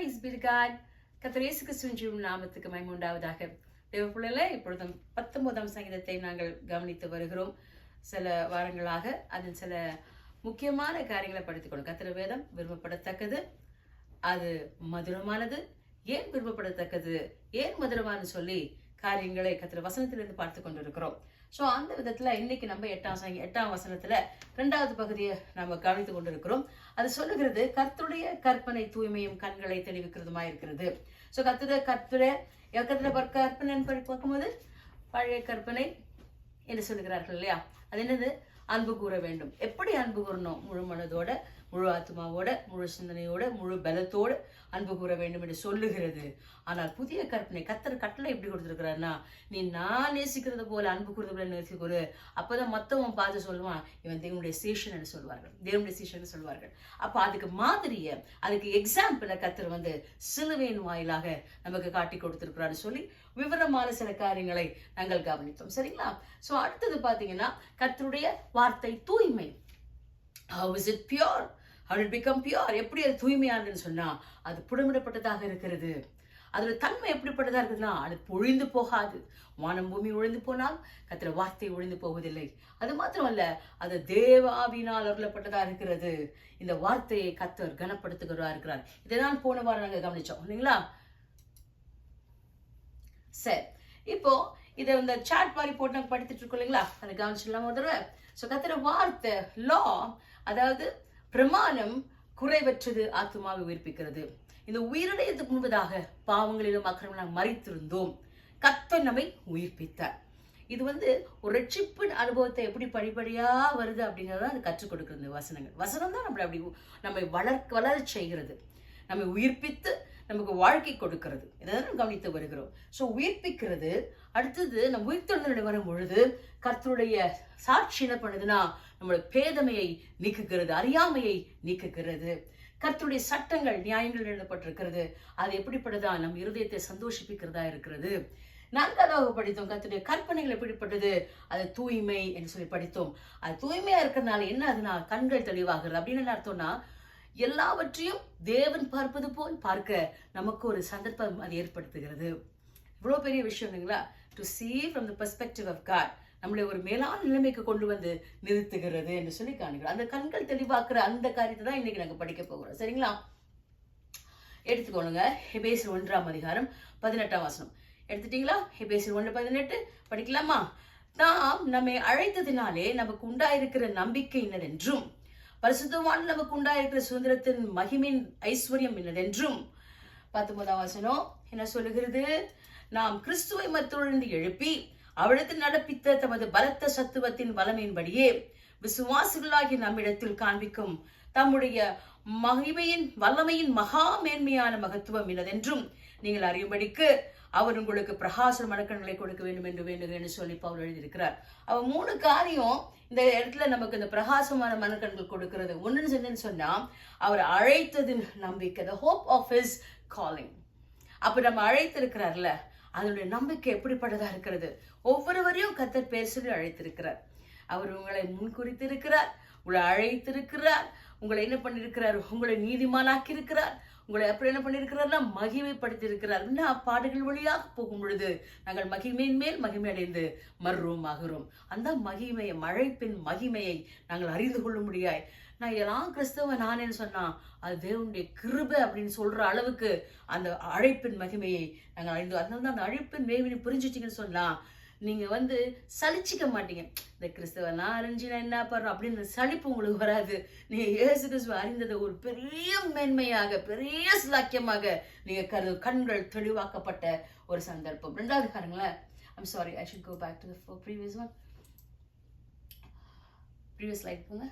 Praise be to God. கர்த்தர் இயேசு கிறிஸ்துவின் நாமத்துக்கு மகிமை உண்டாவதாக. தேவ பிள்ளைகளே, இப்பொழுதும் 19ஆம் சங்கீதத்தை நாங்கள் கவனித்து வருகிறோம். சில வாரங்களாக அதன் சில முக்கியமான காரியங்களை படித்துக்கொள்ளும். கர்த்தர் வேதம் விரும்பப்படத்தக்கது, அது மதுரமானது. ஏன் விரும்பப்படத்தக்கது, ஏன் மதுரமானு சொல்லி காரியங்களை கர்த்தர் வசனத்திலிருந்து பார்த்து கொண்டிருக்கிறோம். ஸோ அந்த விதத்துல இன்னைக்கு நம்ம 8ஆம் வசனத்துல 2வது பகுதியை நம்ம கவனித்து கொண்டிருக்கிறோம். அது சொல்லுகிறது, கர்த்தருடைய கற்பனை தூய்மையும் கண்களை தெளிவிக்கிறதுமா இருக்கிறது. ஸோ கர்த்தருடைய கற்பனை பார்க்கும்போது பழைய கற்பனை என்று சொல்லுகிறார்கள் இல்லையா? அது என்னது? அன்பு கூற வேண்டும். எப்படி அன்பு கூறணும்? முழு மனதோட, முழு ஆத்மாவோட, முழு சிந்தனையோட, முழு பலத்தோடு அன்பு கூற வேண்டும் என்று சொல்லுகிறது. ஆனால் புதிய கற்பனை கர்த்தர் கட்டளை எப்படி கொடுத்திருக்கிறாருன்னா, நீ நான் நேசிக்கிறது போல அன்பு கூறுறது போல நேசிக்கூறு. அப்பதான் மத்தவன் பார்த்து சொல்லுவான், இவன் தேவனுடைய சீஷன் என்று சொல்வார்கள், தேவனுடைய சீஷன் சொல்வார்கள். அப்ப அதுக்கு மாதிரிய, அதுக்கு எக்ஸாம்பிள கர்த்தர் சிலுவையின் வாயிலாக நமக்கு காட்டி கொடுத்திருக்கிறாரு சொல்லி விவரமான சில காரியங்களை நாங்கள் கவனித்தோம். சரிங்களா? சோ அடுத்தது பாத்தீங்கன்னா, கர்த்தருடைய வார்த்தை தூய்மை. How is it pure? How did it become pure? எப்படி அது தூய்மையானதுன்னு சொன்னா, அது புடமிடப்பட்டதாக இருக்கிறது. அதோட தன்மை எப்படிப்பட்டதா இருக்குதுன்னா, அது ஒழிந்து போகாது. வானம் பூமி ஒழிந்து போனால் கர்த்தர் வார்த்தை ஒழிந்து போவதில்லை. அது மாத்திரமல்ல, அது தேவ ஆவியினால் அருளப்பட்டதா இருக்கிறது. இந்த வார்த்தையை கர்த்தர் கனப்படுத்துகிறவரா இருக்கிறார். இதைதான் போன வாரம் நாங்க கவனிச்சோம் இல்லைங்களா? சரி, இப்போ இதை இந்த சாட் மாதிரி போட்டு நாங்கள் படித்துட்டு இருக்கோம் இல்லைங்களா? அதை கவனிச்சிடலாம் ஒரு தடவை. ஸோ கர்த்தர் வார்த்தை, லா, அதாவது பிரமாணம் குறைவற்றது, ஆத்துமாவை உயிர்ப்பிக்கிறது. இந்த உயிரிழயத்துக்கு முன்பதாக பாவங்களிலும் அக்கிரமங்களும் மறித்திருந்தோம், கர்த்தர் நம்மை உயிர்ப்பித்தார். இது ஒரு ரட்சிப்பின் அனுபவத்தை எப்படி படிப்படியா வருது அப்படிங்கறத அது கற்றுக் கொடுக்கிறது. வசனம் தான் நம்மளை அப்படி நம்மை வளர செய்கிறது, நம்மை உயிர்ப்பித்து நமக்கு வாழ்க்கை கொடுக்கிறது. இதான் நம்ம கவனித்து வருகிறோம். ஸோ உயிர்ப்பிக்கிறது. அடுத்தது நம்ம உயிர்த்தெழுதல் வரும் பொழுது கர்த்தருடைய சாட்சி என்ன பண்ணுதுன்னா, நம்மளுடைய பேதமையை நீக்குகிறது, அறியாமையை நீக்குகிறது. கர்த்தருடைய சட்டங்கள், நியாயங்கள் எழுதப்பட்டிருக்கிறது. அது எப்படிப்பட்டதா? நம் இருதயத்தை சந்தோஷிப்பிக்கிறதா இருக்கிறது. 4வது படித்தோம், கர்த்தருடைய கற்பனைகள் எப்படிப்பட்டது? அது தூய்மை என்று சொல்லி படித்தோம். அது தூய்மையா இருக்கிறதுனால என்ன ஆகுதுன்னா, கண்கள் தெளிவாகிறது. அப்படின்னு என்ன அர்த்தம்னா, எல்லாவற்றையும் தேவன் பார்ப்பது போல் பார்க்க நமக்கு ஒரு சந்தர்ப்பம் அது ஏற்படுத்துகிறது. இவ்வளவு பெரிய விஷயம் இல்லைங்களா? To see from the perspective of God, நம்மளை ஒரு மேலான நிலைமைக்கு கொண்டு நிறுத்துகிறது என்று சொல்லி காணுகிறோம். அந்த கண்கள் தெளிவாக்குற அந்த காரியத்தை தான் இன்னைக்கு நாங்க படிக்க போகிறோம். சரிங்களா? எடுத்துக்கோங்க. எபேசியர் 1ஆம் அதிகாரம் 18ஆம் வசனம் எடுத்துட்டீங்களா? எபேசியர் 1:18 படிக்கலாமா? தாம் நம்மை அழைத்ததினாலே நமக்கு உண்டாயிருக்கிற நம்பிக்கை என்னதென்றும், பரிசுத்தவான் நமக்கு உண்டாயிருக்கிற சுதந்திரத்தின் மகிமையின் ஐஸ்வர்யம் என்னதென்றும். 19ஆம் வசனம் என்ன சொல்லுகிறது? நாம் கிறிஸ்துவை மற்றொழிந்து எழுப்பி அவ்விடத்தில் நடப்பித்த தமது பலத்த சத்துவத்தின் வல்லமையின்படியே விசுவாசிகளாகி நம்மிடத்தில் காண்பிக்கும் தம்முடைய மகிமையின் வல்லமையின் மகா மேன்மையான மகத்துவம் என்னதென்றும் நீங்கள் அறியும்படிக்கு அவர் உங்களுக்கு பிரகாச மனக்கண்களை கொடுக்க வேண்டும் என்று வேண்டுகிறேன் சொல்லி பவுல் எழுதியிருக்கிறார். அவன் 3 காரியம் இந்த இடத்துல நமக்கு இந்த பிரகாசமான மனக்கண்கள் கொடுக்கிறது. ஒன்னு சொன்னா, அவர் அழைத்ததின் நம்பிக்கை, the hope of his calling. அப்ப நம்ம அழைத்திருக்கிறார்ல, அதனுடைய நம்பிக்கை எப்படிப்பட்டதா இருக்கிறது? ஒவ்வொருவரையும் கர்த்தர் பேர் சொல்லி அழைத்திருக்கிறார். அவர் உங்களை முன்குறித்திருக்கிறார், உங்களை அழைத்திருக்கிறார், உங்களை என்ன பண்ணிருக்கிறார்? உங்களை நீதிமானாக்கி இருக்கிறார். உங்களை அப்புறம் என்ன பண்ணிருக்கிறார்னா, மகிமைப்படுத்தி இருக்கிறார். பாடுகள் வழியாக போகும் பொழுது நாங்கள் மகிமையின் மேல் மகிமை அடைந்து ஆகிறோம். அந்த மகிமையை, அழைப்பின் மகிமையை நாங்கள் அறிந்து கொள்ள முடியாய். நான் எல்லாம் கிறிஸ்தவ நானேன்னு சொன்னா, அது தேவனுடைய கிருபை அப்படின்னு சொல்ற அளவுக்கு அந்த அழைப்பின் மகிமையை நாங்கள் அறிந்து, அதனால தான் அந்த அழைப்பின் மேவினை புரிஞ்சுட்டீங்கன்னு சொன்னா, நீங்க சலிச்சிக்க மாட்டீங்க. இந்த கிறிஸ்தவனா அறிஞ்சு நான் என்ன பண்றோம் அப்படின்னு சலிப்பு உங்களுக்கு வராது. நீங்க இயேசு கிறிஸ்துவ அறிந்தது ஒரு பெரிய மேன்மையாக, பெரிய சிலாக்கியமாக நீங்க கண்கள் தெளிவாக்கப்பட்ட ஒரு சந்தர்ப்பம். 2வது காரங்களேன், I'm sorry, I should go back to the previous one. Previous slide போங்க.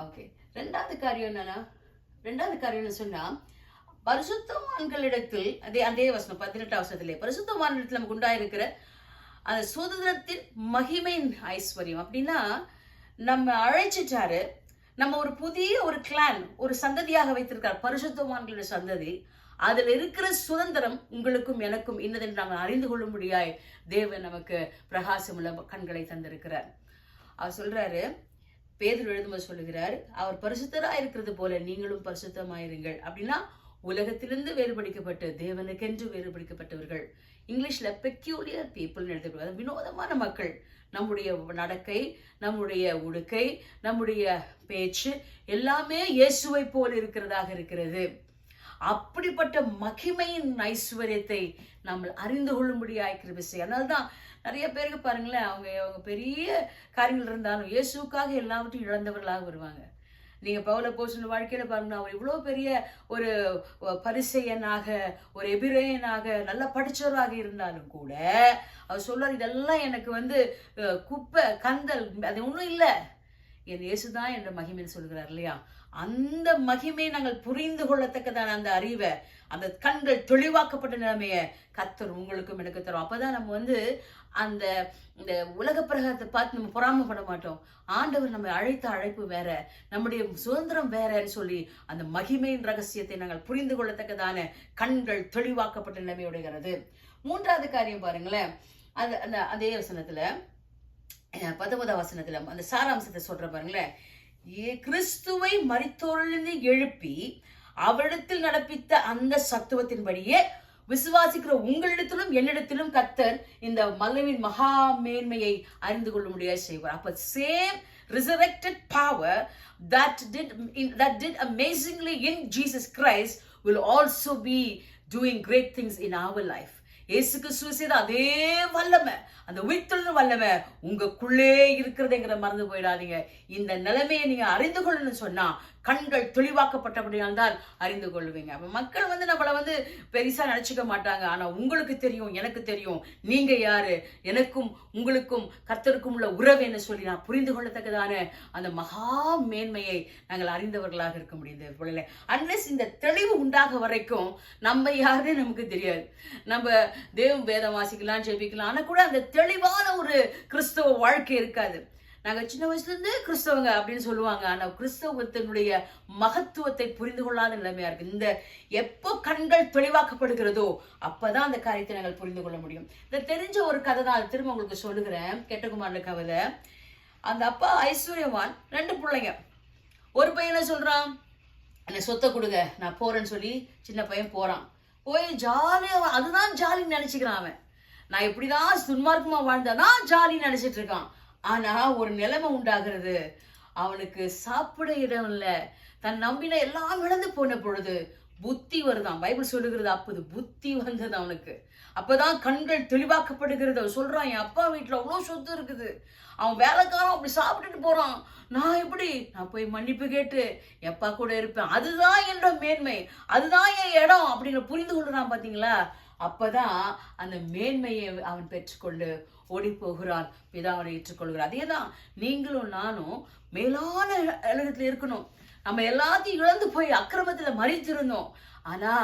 ஓகே, 2வது காரியம் என்னன்னா, 2வது காரியம் சொன்னா, பரிசுத்தவான்களிடத்தில் அதே வசனம் 18ஆம் வசனத்திலே, பரிசுத்தவான்களிடத்தில் நமக்கு உண்டாயிருக்கிற அந்த சுதந்திரத்தின் மகிமையின் ஐஸ்வர்யம். அப்படின்னா நம்ம அழைச்சிட்டாரு, நம்ம ஒரு புதிய ஒரு கிளான், ஒரு சந்ததியாக வைத்திருக்கார், பரிசுத்தவான்களுடைய சந்ததி. அதுல இருக்கிற சுதந்திரம் உங்களுக்கும் எனக்கும் இன்னதென்று நாங்கள் அறிந்து கொள்ள முடியாய் தேவன் நமக்கு பிரகாசமுள்ள கண்களை தந்திருக்கிறார். அவர் சொல்றாரு, பேதுரு எழுதும்போது சொல்லுகிறார், அவர் பரிசுத்தராய் இருக்கிறது போல நீங்களும் பரிசுத்தமாயிருங்கள். அப்படின்னா உலகத்திலிருந்து வேறுபடுத்தப்பட்டு தேவனுக்கென்று வேறுபடுத்தப்பட்டவர்கள். இங்கிலீஷ்ல பெக்யூலியர் பீப்புள் எழுதக்கூடாது, வினோதமான மக்கள். நம்முடைய நடக்கை, நம்முடைய உடுக்கை, நம்முடைய பேச்சு எல்லாமே இயேசுவை போல இருக்கிறதாக இருக்கிறது. அப்படிப்பட்ட மகிமையின் ஐஸ்வர்யத்தை நம்ம அறிந்து கொள்ளும்படியாய் கிருபை செய்ய. அதனால்தான் நிறைய பேருக்கு பாருங்களேன், அவங்க பெரிய காரியங்கள் இருந்தாலும் இயேசுக்காக எல்லாவற்றையும் இழந்தவர்களாக வருவாங்க. நீங்க பவுல் அப்போஸ்தலன் வாழ்க்கையில பாருங்க, அவர் இவ்வளவு பெரிய ஒரு பரிசேயனாக, ஒரு எபிரேயனாக, நல்லா படிச்சவராக இருந்தாலும் கூட அவர் சொல்றார், இதெல்லாம் எனக்கு குப்பை கந்தல், அது ஒண்ணும் இல்லை, என் இயேசுதான் என்ற மகிமைன்னு சொல்கிறார் இல்லையா? அந்த மகிமையை நாங்கள் புரிந்து கொள்ளத்தக்கதான அந்த அறிவை, அந்த கண்கள் தெளிவாக்கப்பட்ட நிலைமையை கர்த்தர் உங்களுக்கும் எனக்கு தரும். அப்பதான் நம்ம அந்த இந்த உலக பிரகாரத்தை பார்த்து நம்ம பொறாமப்பட மாட்டோம். ஆண்டவர் நம்ம அழைத்த அழைப்பு வேற, நம்முடைய சுதந்திரம் வேறன்னு சொல்லி அந்த மகிமையின் ரகசியத்தை நாங்கள் புரிந்து கொள்ளத்தக்கதான கண்கள் தெளிவாக்கப்பட்ட நிலைமையுடைகிறது. மூன்றாவது காரியம் பாருங்களேன், அந்த அதே வசனத்துல 19ஆம் வசனத்துல அந்த சாராம்சத்தை சொல்ற பாருங்களேன், கிறிஸ்துவை மரித்தோரிலிருந்து எழுப்பி அவரிடத்தில் நடப்பித்த அந்த சத்துவத்தின்படியே விசுவாசிக்கிற உங்களிடத்திலும் என்னிடத்திலும் கர்த்தர் இந்த மகிமையின் மகா மேன்மையை அறிந்து கொள்ள முடியாது செய்வார். அப்ப same resurrected power that did amazingly in Jesus Christ will also be doing great things in our life. இயேசு கிறிஸ்து செய்த அதே வல்லமை, அந்த உயிர்த்தெழுந்த வல்லமை உங்களுக்குள்ளே இருக்கிறதுங்கிற மறந்து போயிடாதீங்க. இந்த நிலைமையை நீங்க அறிந்து கொள்ளணும்னு சொன்னா கண்கள் தெளிவாக்கப்பட்டபடியால் தான் அறிந்து கொள்வீங்க. அப்ப மக்கள் நம்மள பெருசா நினைச்சுக்க மாட்டாங்க. ஆனா உங்களுக்கு தெரியும், எனக்கு தெரியும், நீங்க யாரு, எனக்கும் உங்களுக்கும் கர்த்தருக்கும் உள்ள உறவு என்ன சொல்லி நான் புரிந்து கொள்ளத்தக்கதான அந்த மகா மேன்மையை நாங்கள் அறிந்தவர்களாக இருக்க முடியுது. அன்லெஸ் இந்த தெளிவு உண்டாக வரைக்கும் நம்ம யாருன்னு நமக்கு தெரியாது. நம்ம தேவம் வேதம் வாசிக்கலாம், ஜெபிக்கலாம், ஆனா கூட அந்த தெளிவான ஒரு கிறிஸ்தவ வாழ்க்கை இருக்காது. நாங்க சின்ன வயசுல இருந்து கிறிஸ்தவங்க அப்படின்னு சொல்லுவாங்க, ஆனா கிறிஸ்தவத்தினுடைய மகத்துவத்தை புரிந்து கொள்ளாத நிலைமையா இருக்கு. இந்த எப்போ கண்கள் தெளிவாக்கப்படுகிறதோ அப்பதான் அந்த காரியத்தை நாங்கள் புரிந்து கொள்ள முடியும். இந்த தெரிஞ்ச ஒரு கதை தான் திரும்ப உங்களுக்கு சொல்லுகிறேன், கெட்டகுமாரன கதை. அந்த அப்பா ஐஸ்வர்யவான், 2 பிள்ளைங்க. ஒரு பையனை சொல்றான், என்ன சொத்தை கொடுங்க நான் போறேன்னு சொல்லி சின்ன பையன் போறான். போய் ஜாலியா, அதுதான் ஜாலின்னு நினைச்சுக்கிறான் அவன். நான் எப்படிதான் துன்மார்க்கமா வாழ்ந்தானா ஜாலின்னு நினைச்சிட்டு இருக்கான். ஆனா ஒரு நிலைமை உண்டாகிறது, அவனுக்கு சாப்பிட இடம் இல்ல, தன் நம்பின எல்லாம் இழந்து போன பொழுது புத்தி வருதான். பைபிள் சொல்லுகிறது, அப்போது புத்தி வந்தது அவனுக்கு. அப்பதான் கண்கள் தெளிவாக்கப்படுகிறது. அவன் சொல்றான், என் அப்பா வீட்டுல அவ்வளவு சொத்து இருக்குது, அவன் வேலைக்காரன் அப்படி சாப்பிட்டுட்டு போறான், நான் போய் மன்னிப்பு கேட்டு எப்பா கூட இருப்பேன், அதுதான் என்னோட மேன்மை, அதுதான் என் இடம் அப்படிங்கிற புரிந்து கொள்றான். பாத்தீங்களா? அப்பதான் அந்த மேன்மையை அவன் பெற்றுக்கொண்டு ஓடி போகிறான், பிதாவனை ஏற்றுக்கொள்கிறான். அதேதான் நீங்களும் நானும் மேலான உலகத்துல இருக்கணும். நம்ம எல்லாத்தையும் இழந்து போய் அக்கிரமத்துல மறித்திருந்தோம். ஆனா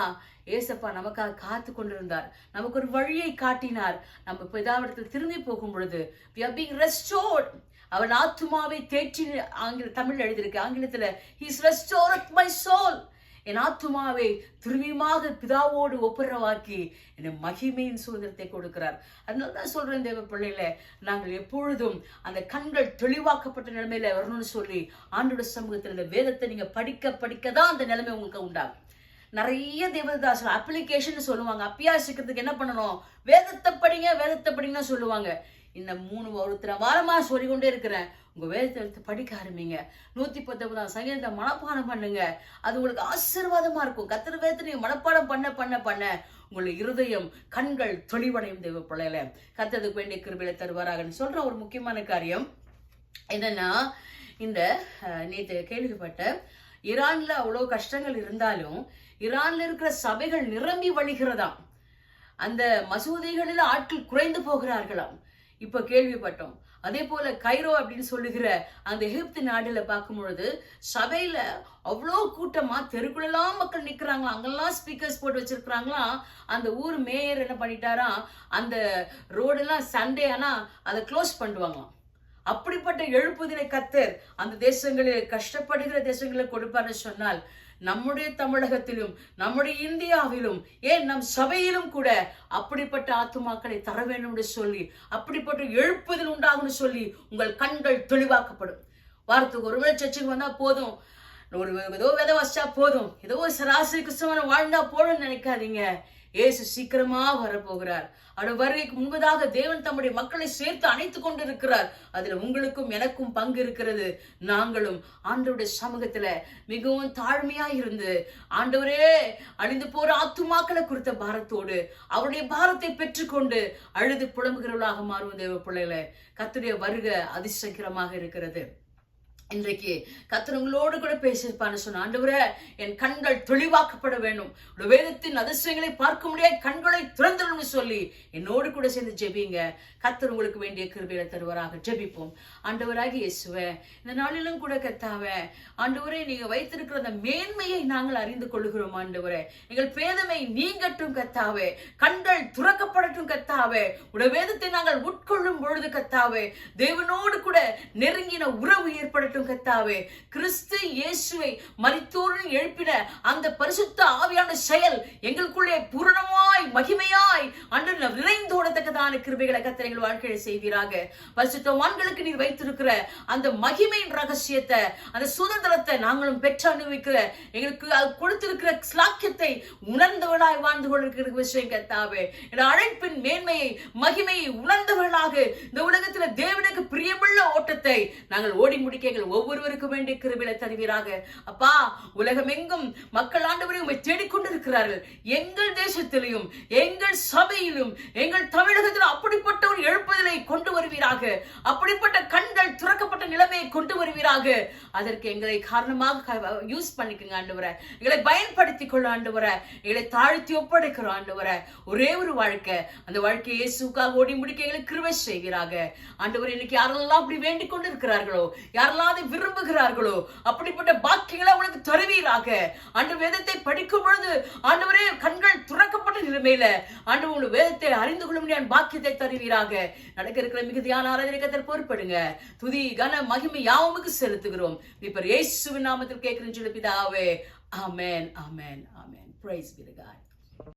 ஏசப்பா நமக்காக காத்து கொண்டிருந்தார், நமக்கு ஒரு வழியை காட்டினார். நம்ம பிதாவிடத்தில் திரும்பி போகும் பொழுது we are being restored. அவன் ஆத்துமாவை தேற்றி, தமிழ் எழுதியிருக்கு, ஆங்கிலத்துல he is restored my soul. என் ஆத்துமாவை திரும்பியுமாக பிதாவோடு ஒப்புரவாக்கி என்னை மகிமையின் சுதந்திரத்தை கொடுக்கிறார். அதனாலதான் சொல்றேன், தேவ பிள்ளைகள, நாங்கள் எப்பொழுதும் அந்த கண்கள் தெளிவாக்கப்பட்ட நிலைமையில வரணும்னு சொல்லி ஆண்டோட சமூகத்தில் இந்த வேதத்தை நீங்க படிக்கதான் அந்த நிலைமை உங்களுக்கு உண்டாகும். நிறைய தேவதாசர் அப்ளிகேஷன் சொல்லுவாங்க, அப்பியாசிக்கிறதுக்கு என்ன பண்ணணும், வேதத்தை படிங்க சொல்லுவாங்க. இந்த 3 வாரமா சொல்லிக்கொண்டே இருக்கிறேன், உங்க வேதத்தை படிக்க ஆரம்பிங்க. 119 சங்கீதத்தை மனப்பாடம் பண்ணுங்க, அது உங்களுக்கு ஆசீர்வாதமா இருக்கும். கர்த்தர் வேதத்தை நீங்க மனப்பாடம் பண்ண உங்களுடைய இருதயம் கண்கள் தெளிவடையும். தேவ பிள்ளைகள, கர்த்தருக்கு வேண்டிய கிருபையை தருவாராக. சொல்ற ஒரு முக்கியமான காரியம் என்னன்னா, இந்த நேற்று கேள்விப்பட்ட ஈரான்ல அவ்வளவு கஷ்டங்கள் இருந்தாலும் ஈரான்ல இருக்கிற சபைகள் நிரம்பி வழிகிறதாம். அந்த மசூதிகளில் ஆட்கள் குறைந்து போகிறார்களாம். இப்ப கேள்விப்பட்டோம். அதே போல கைரோ அப்படின்னு சொல்லுகிற அந்த எகிப்து நாடுல பார்க்கும் பொழுது சபையில அவ்வளோ கூட்டமா தெருக்குள்ளெல்லாம் மக்கள் நிக்கிறாங்களாம், அங்கெல்லாம் ஸ்பீக்கர்ஸ் போட்டு வச்சிருக்கிறாங்களாம். அந்த ஊர் மேயர் என்ன பண்ணிட்டாராம், அந்த ரோடெல்லாம் சண்டே ஆனா அதை க்ளோஸ் பண்ணுவாங்களாம். அப்படிப்பட்ட எழுப்புதலை கர்த்தர் அந்த தேசங்களில், கஷ்டப்படுகிற தேசங்களில் கொடுப்பார்னு சொன்னால், நம்முடைய தமிழகத்திலும் நம்முடைய இந்தியாவிலும் ஏன் நம் சபையிலும் கூட அப்படிப்பட்ட ஆத்துமாக்களை தர வேண்டும் என்று சொல்லி, அப்படிப்பட்ட எழுப்புதல் உண்டாகும் சொல்லி உங்கள் கண்கள் தெளிவாக்கப்படும். வாரத்துக்கு ஒரு வேளை சர்ச்சுக்கு வந்தா போதும், ஏதோ விதை வச்சா போதும், ஏதோ ஒரு சராசரி கிறிஸ்தவனை வாழ்ந்தா போதும்னு நினைக்காதீங்க. இயேசு சீக்கிரமா வரப்போகிறார். அவருடைய வருகைக்கு முன்பதாக தேவன் தம்முடைய மக்களை சேர்த்து அணைத்துக் கொண்டிருக்கிறார். அதுல உங்களுக்கும் எனக்கும் பங்கு இருக்கிறது. நாங்களும் ஆண்டவருடைய சமூகத்துல மிகவும் தாழ்மையா இருந்து, ஆண்டவரே அழிந்து போற ஆத்துமாக்களை குறித்த பாரத்தோடு அவருடைய பாரத்தை பெற்றுக்கொண்டு அழுது புலம்புகிறவர்களாக மாறும் தேவ பிள்ளைகளை. கர்த்தருடைய வருகை அதிசயகரமாக இருக்கிறது. இன்றைக்கு கர்த்தர் உங்களோடு கூட பேசியிருப்பான்னு சொன்ன, ஆண்டவரே என் கண்கள் தெளிவாக்கப்பட வேண்டும், வேதத்தின் அதிசயங்களை பார்க்க முடியாது கண்களை திறந்துடும் சொல்லி என்னோடு கூட சேர்ந்து ஜெபிங்க. கர்த்தர் உங்களுக்கு வேண்டிய கிருபையை தருவாராக. ஜெபிப்போம். ஆண்டவராகி இயேசுவே, இந்த நாளிலும் கூட கர்த்தாவே, ஆண்டவரே நீங்க வைத்திருக்கிற அந்த மேன்மையை நாங்கள் அறிந்து கொள்கிறோம். ஆண்டவரே எங்கள் பேதமை நீங்கட்டும் கர்த்தாவே, கண்கள் துறக்கப்படட்டும் கர்த்தாவே. உடைய வேதத்தை நாங்கள் உட்கொள்ளும் பொழுது கர்த்தாவே, தேவனோடு கூட நெருங்கின உறவு ஏற்படட்டும் கர்த்தாவே. கிறிஸ்து இயேசுவை மரித்தோரில் எழுப்பின அந்த பரிசுத்த ஆவியான செயல் எங்களுக்குள்ளே பூரணமாய் மகிமையாய் அன்று நிறைந்தோடத்தக்கதான கிருபைகளை கர்த்தர் எங்கள் வாழ்க்கையை செய்வீராக. பரிசுத்தவான்களுக்கு நீர் வைத்திருக்கிற அந்த மகிமையின் ரகசியத்தை, அந்த சுதந்திரத்தை நாங்களும் பெற்று அனுபவிக்கிற எங்களுக்கு கொடுத்திருக்கிற ஸ்லாக்கியத்தை உணர்ந்தவர்களாய் வாழ்ந்து கொண்டிருக்கிற விஷயம் கர்த்தாவே. அழைப்பின் மேன்மையை மகிமையை உணர்ந்தவர்களாக இந்த உலகத்தில் தேவனுக்கு பிரியமுள்ள ஓட்டத்தை நாங்கள் ஓடி முடிக்க எங்கள் ஒவ்வொருவருக்கும் வேண்டிய கிருபையை தருவீராக. அப்பா, உலகம் எங்கும் மக்கள் ஆண்டவரை உம்மை தேடிக்கொண்டிருக்கிறார்கள். எங்கள் தேசத்திலும் எங்கள் சபையிலும் எங்கள் தமிழகத்தில் அப்படிப்பட்ட ஒரு எழுப்புதலை கொண்டு வருவீராக. அப்படிப்பட்ட கண்கள் துறக்கப்பட்ட நிலைமையை கொண்டு வருவீராக. அதற்கு எங்களை காரணமாக யூஸ் பண்ணிக்கங்க ஆண்டவரை. எங்களை பயன்படுத்திக் கொள்ள ஆண்டவரை. எங்களை தாழ்த்தி ஒப்படைக்கிறோம் ஆண்டவரை. ஒரே ஒரு வாழ்க்கை, அந்த வாழ்க்கையை இயேசுவுக்காக ஓடி முடிக்க எங்களை கிருபை செய்வீராக. ஆண்டவரை இன்னைக்கு யாரெல்லாம் அப்படி வேண்டிக் கொண்டு இருக்கிறார்களோ, யாரெல்லாம் அதை விரும்புகிறார்களோ, அப்படிப்பட்ட பாக்கியங்களை அவங்களுக்கு தருவீராக. ஆண்டு வேதத்தை படிக்கும் பொழுது ஆண்டவரே கண்கள் துறக்கப்பட்ட நிலைமையில ஆண்டவர் வேதத்தை அறிந்து கொள்ள முடியாத பாக்கியத்தை தருவீராக. நடக்க இருக்கிற மிகுதியான ஆராதனை கர்த்தர் பொறுப்படுங்க. துதி கன மகிமை யாவுக்கு செலுத்துகிறோம். இப்ப இயேசுவின் நாமத்தில் கேட்கிறேன் பிதாவே. ஆமென், ஆமென், ஆமென். Praise be to God.